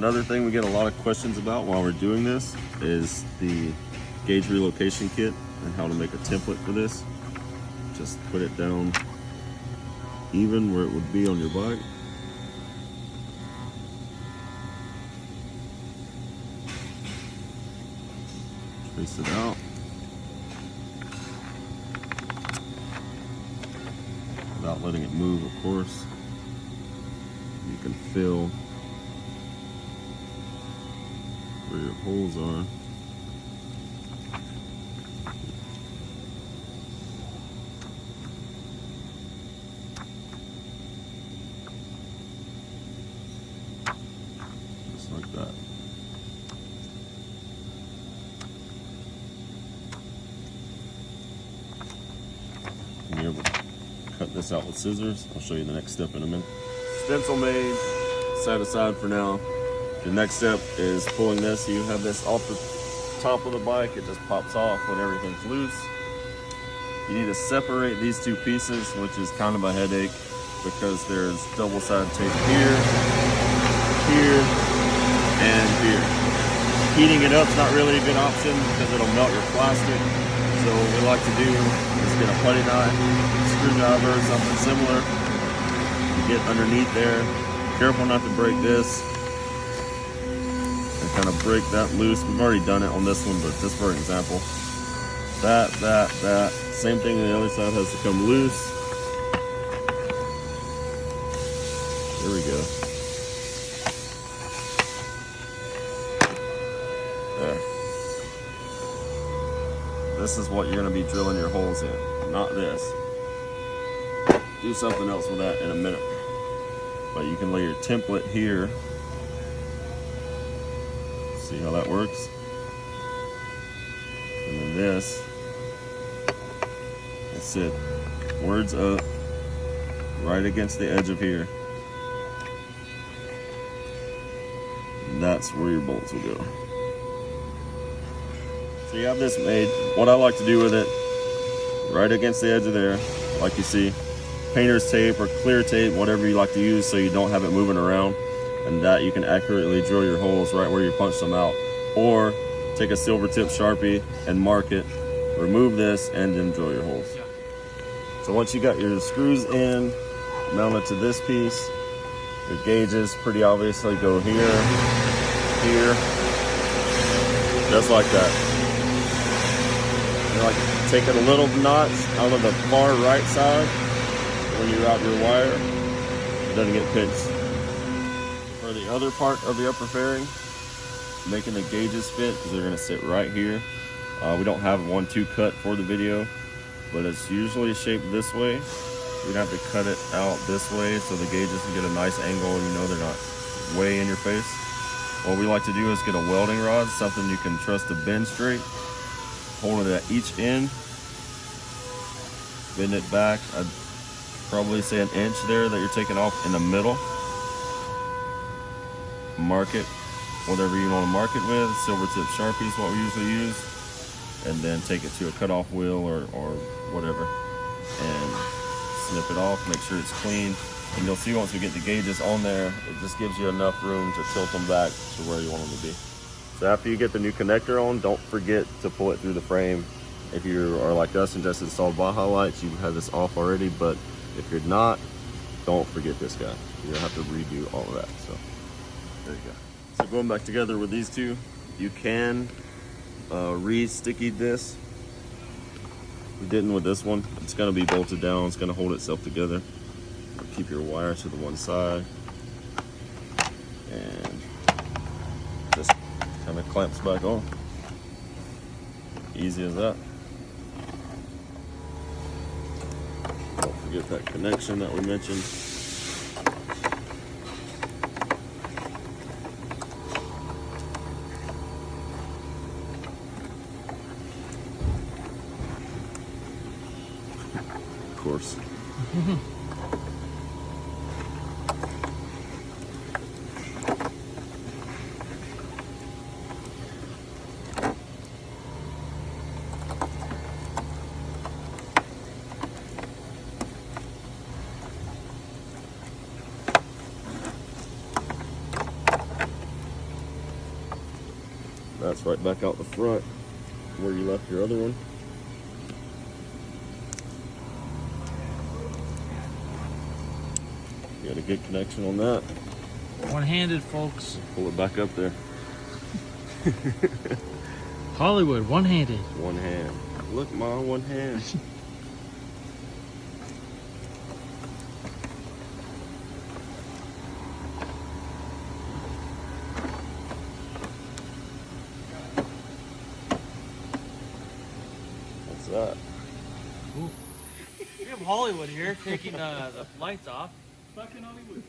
Another thing we get a lot of questions about while we're doing this is the gauge relocation kit and how to make a template for this. Just put it down even where it would be on your bike. Trace it out. Without letting it move, of course. You can feel where your holes are. Just like that. And you're able to cut this out with scissors. I'll show you the next step in a minute. Stencil made, set aside for now. The next step is pulling this. You have this off the top of the bike. It just pops off when everything's loose. You need to separate these two pieces, which is kind of a headache because there's double-sided tape here, here, and here. Heating it up is not really a good option because it'll melt your plastic. So what we like to do is get a putty knife, screwdriver, something similar. You get underneath there. Careful not to break this. And kind of break that loose. We've already done it on this one, but just for example. That. Same thing on the other side has to come loose. There we go. There. This is what you're going to be drilling your holes in, not this. Do something else with that in a minute. But you can lay your template here. See how that works? And then this, that's it. Words up, right against the edge of here. And that's where your bolts will go. So you have this made. What I like to do with it, right against the edge of there, like you see, painter's tape or clear tape, whatever you like to use so you don't have it moving around, and that you can accurately drill your holes right where you punch them out. Or take a silver tip Sharpie and mark it, remove this, and then drill your holes. So once you got your screws in, mounted to this piece, your gauges pretty obviously go here, here, just like that. You like taking a little notch out of the far right side when you route your wire, it doesn't get pinched. For the other part of the upper fairing, making the gauges fit, because they're going to sit right here. We don't have 1-2 cut for the video, but it's usually shaped this way. We'd have to cut it out this way so the gauges can get a nice angle and you know they're not way in your face. What we like to do is get a welding rod, something you can trust to bend straight. Hold it at each end, bend it back. I'd probably say 1 inch there that you're taking off in the middle. Mark it, whatever you want to mark it with. Silver tip Sharpie is what we usually use. And then take it to a cutoff wheel or whatever. And snip it off, make sure it's clean. And you'll see once we get the gauges on there, it just gives you enough room to tilt them back to where you want them to be. So after you get the new connector on, don't forget to pull it through the frame. If you are like us and just installed Baja lights, you have this off already, but if you're not, don't forget this guy. You're gonna have to redo all of that, so there you go. So going back together with these two, you can re-sticky this. We didn't with this one. It's gonna be bolted down, it's gonna hold itself together. Keep your wire to the one side, and just kind of clamps back on. Easy as that. Don't forget that connection that we mentioned. Of course. That's right back out the front where you left your other one. You got a good connection on that. One-handed, folks. Pull it back up there. Hollywood, one-handed. One hand. Look, Ma, one hand. What's that? Ooh. We have Hollywood here taking the lights off. Fucking Hollywood.